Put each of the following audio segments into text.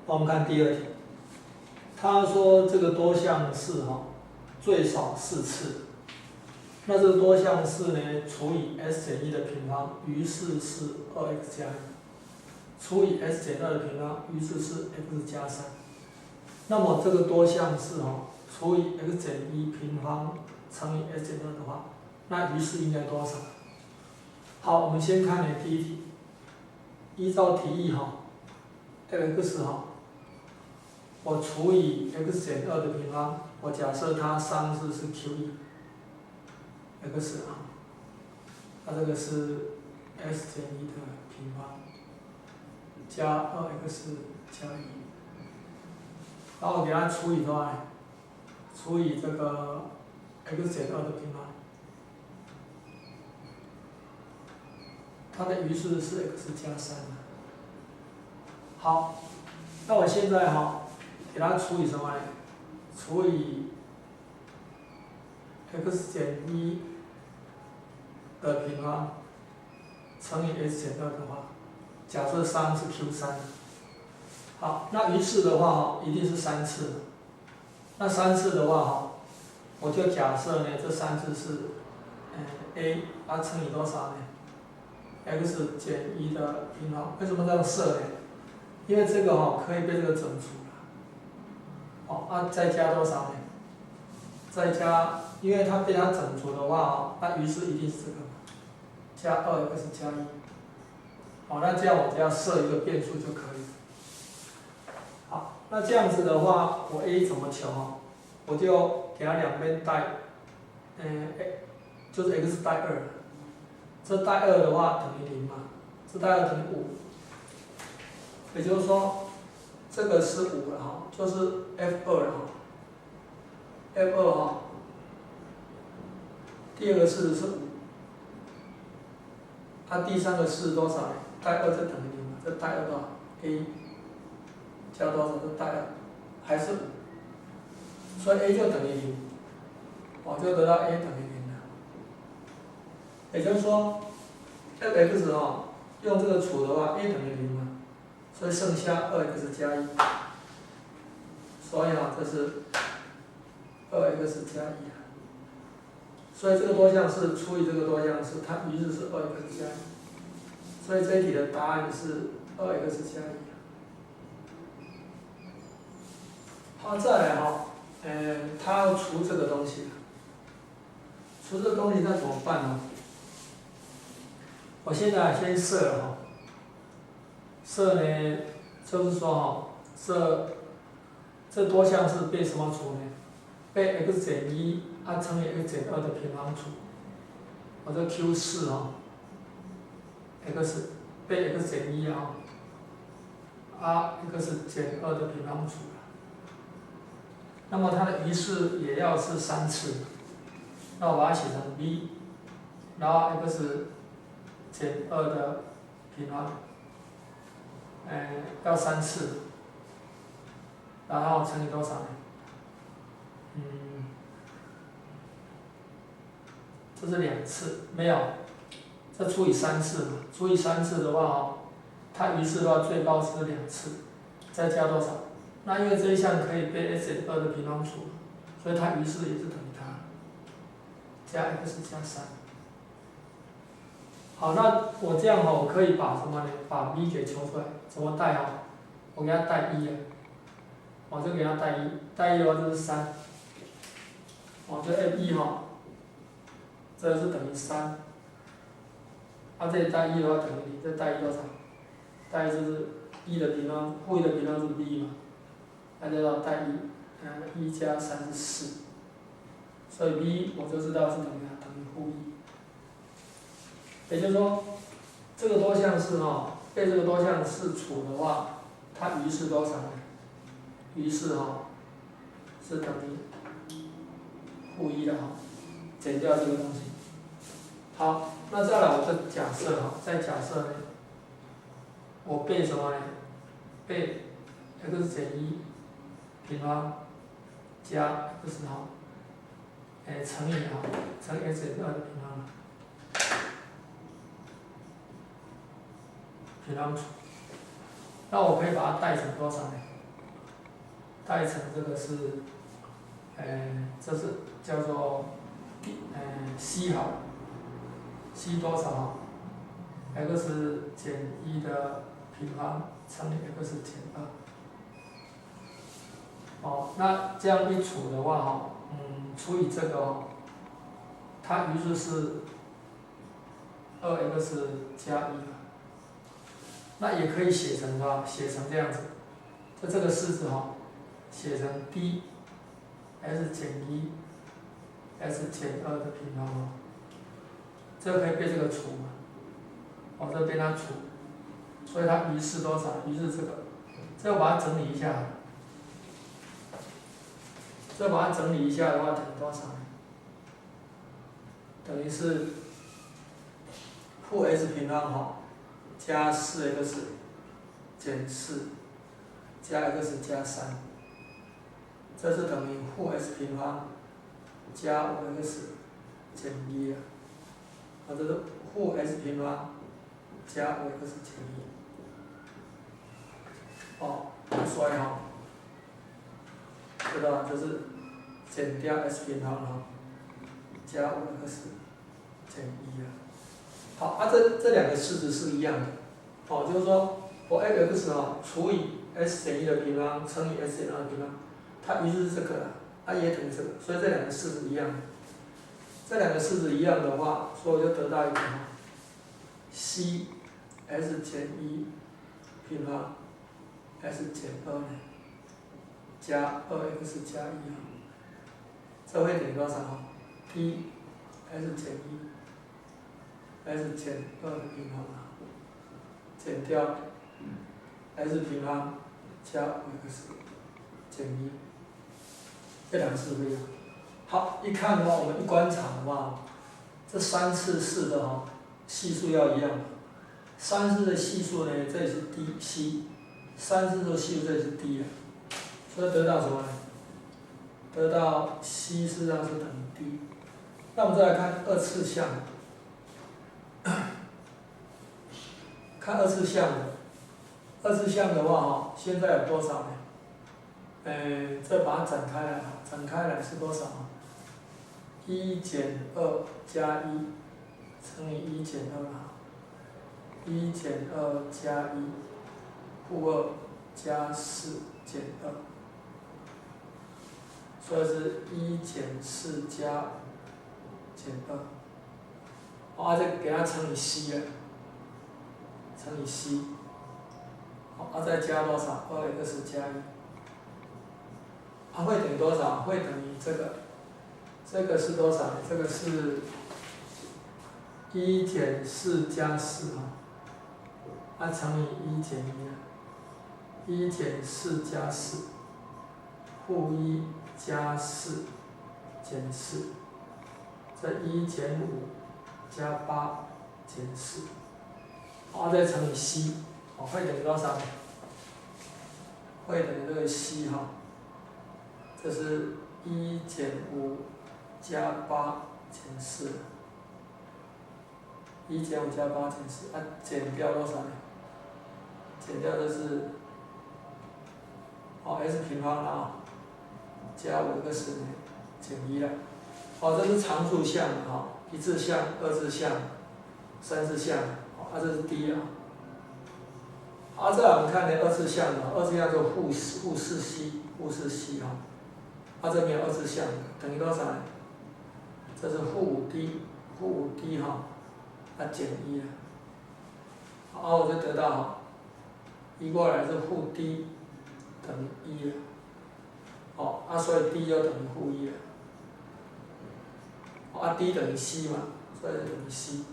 我们看第二题，他说这个多项式最少4次，那这个多项式呢除以 s 减1的平方，于是是 2x 加1，除以 s 减2的平方，于是是 x 加3。那么这个多项式除以 x 减1平方乘以 s 减2的话，那于是应该多少？好，我们先看第一题，依照题意x 我除以 x 减2的平方，我假设它商式是 q1 x 它这个是 s 减1的平方加 2x 加1，然后我给它除以多少？除以这个 x 减2的平方，它的余式是 x 加3。好，那我现在给它除以什么呢？除以 x 减1的平方乘以 s 减2的话，假设商是 q3。好，那余式的话一定是3次。那3次的话我就假设呢这3次是a 乘以多少呢 ？x 减1的平方。为什么这样设呢？因为这个可以被这个整除了。再加多少呢？再加，因为它被它整除的话那余式一定是这个加 2x 加1。那这样我只要设一个变数就可以了。好，那这样子的话，我 a 怎么求？我就给它两边带，就是 x 带2，这带2的话等于0嘛，这带2等于5，也就是说，这个是5了就是 f2了f2第二个式子是5，它第三个式多少呢？带2就等于0嘛，这带2多少 ？a 加多少？这带2还是5，所以 a 就等于0，我就得到 a 等于0了。也就是说 f(x) 用这个除的话 a 等于0嘛，所以剩下 2x 加1，所以这是 2x 加1。所以这个多项式除以这个多项式，它余式是 2x 加1，所以这一题的答案是 2x 加1。好，再来它要除这个东西，除这个东西那怎么办呢？我现在先设了设呢，就是说这多项式被什么除呢？被 x 减1乘以 x 减2的平方除。我这 q4 x 被 x 减1x 减2的平方除。那么它的余式也要是3次，那我把它写成 b， 然后 x 减2的平方，要3次，然后乘以多少呢？这是2次，没有，这除以3次嘛，除以3次的话它余式的话最高是2次，再加多少？那因为这一项可以被 s 减2的平方除，所以它余式也是等于它，加 x 加3。好，那我这样我可以把什么呢？把 b 给求出来，怎么带我给它带1我就给它带1，带1的话就是3，这 f1这是等于3，这里带1的话等于0，这带1多少？带1就是1的平方，负1的平方是 b 嘛，那就要带1加3是4，所以 b 我就知道是等于负1。也就是说，这个多项式被这个多项式除的话，它余式多少呢？余式是等于负1的减掉这个东西。好，那再来我就假设再假设呢，我被什么呢？被 x 减1平方加 x 乘以乘 x 减2的平方除，那我可以把它带成多少呢？代乘这个是，这是叫做c 好 ，c 多少？x 减1的平方乘以 x 减2。哦，那这样一除的话哈，除以这个哦，它于是是2x 加1。那也可以写成这样子，就这个式子哈，写成 d s 减1 s 减2的平方哦，这个可以被这个除嘛，哦，这被它除，所以它于是多少？于是这个把它整理一下，这把它整理一下的话等于多少？等于是负 s 平方哈，加4x 减4加 x 加3，这是等于负 s 平方加5x 减1啊，这是负 s 平方加5x 减1。哦，所以哈，知道吧？就是减掉 s 平方哈，加5x 减1啊。好，这两个式子是一样的，哦，就是说我 f(x) 除以 s 减1的平方乘以 s 减2的平方，它于是是这个了，它也等于这个，所以这两个式子一样的。这两个式子一样的话，所以我就得到一个c s 减1平方 s 减2呢加2x 加1这会等于多少？d s 减1 s 减2的平方减掉 s 平方加5x 减1，这两个式不一样。好，一看的话，我们一观察的话，这3次式的系数要一样。3次的系数呢，这里是 d，c；3次的系数这里是 d 啊，所以得到什么呢？得到 c 事实上是等于 d。那我们再来看二次项。看二次项的，二次项的话现在有多少呢？再把它展开来，展开来是多少？1减2加1乘以1减2，1减2加1负2加4减2，所以是1减4加减2，再给它乘以 c 啊。乘以 c， 好，再加多少？2x 加1，会等于多少？会等于这个，这个是多少？这个是1减4加4乘以1减1，1减4加4，负1加4减4，这1减5加8减4。再乘以 c， 会等于多少？会等于这个 c 这是1减5加8减4，1减5加8减4，减掉多少呢？减掉的是s 平方加5x减1了。这是常数项一次项、二次项、三次项。这是 d 再来我们看二次项二次项就负 4c，这没有二次项，等于多少呢？这是负 5d， 减1了。我就得到移过来是负 d 等于1了。所以 d 就等于负1了。d 等于 c 嘛，所以就等于 c。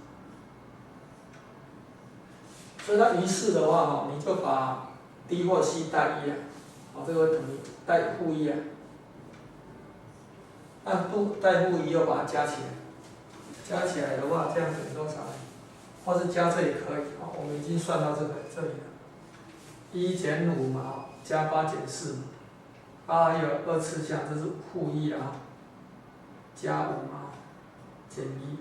所以它于是的话你就把 d 或 c 代1这个等于代负1代负1又把它加起来，加起来的话这样等于多少呢？或是加这也可以我们已经算到这里了。1减5加8减4还有二次项，这是负1加5减1，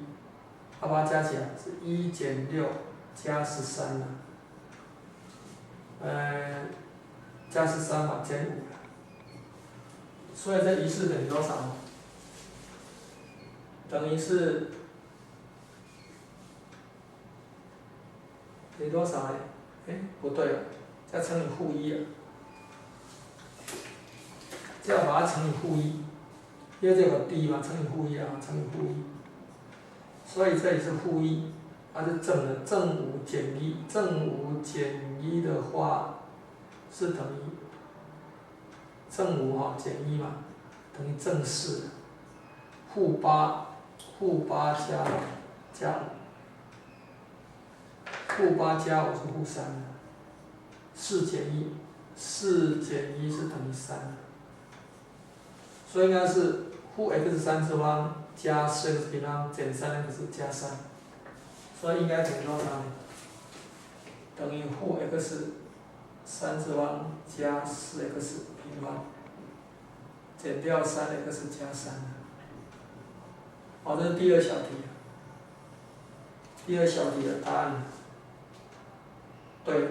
把它加起来是1减6加13加13减5所以这一式等于多少？等于是等于多少呢？不对了，要乘以负1了，这要把它乘以负1，因为这个 d 嘛，乘以负1啊，乘以负1，所以这里是负1，它是正的，正5减1，正5减1的话是等于正5减1嘛，等于正4，负8加5，负8加5是负3， 4减1是等于3，所以应该是负 x3次方加4x平方减3x 加3，所以应该等于多少呢？等于负 x3次方加4x 平方减掉3x 加3。好，这是第2小题。第2小题的答案对。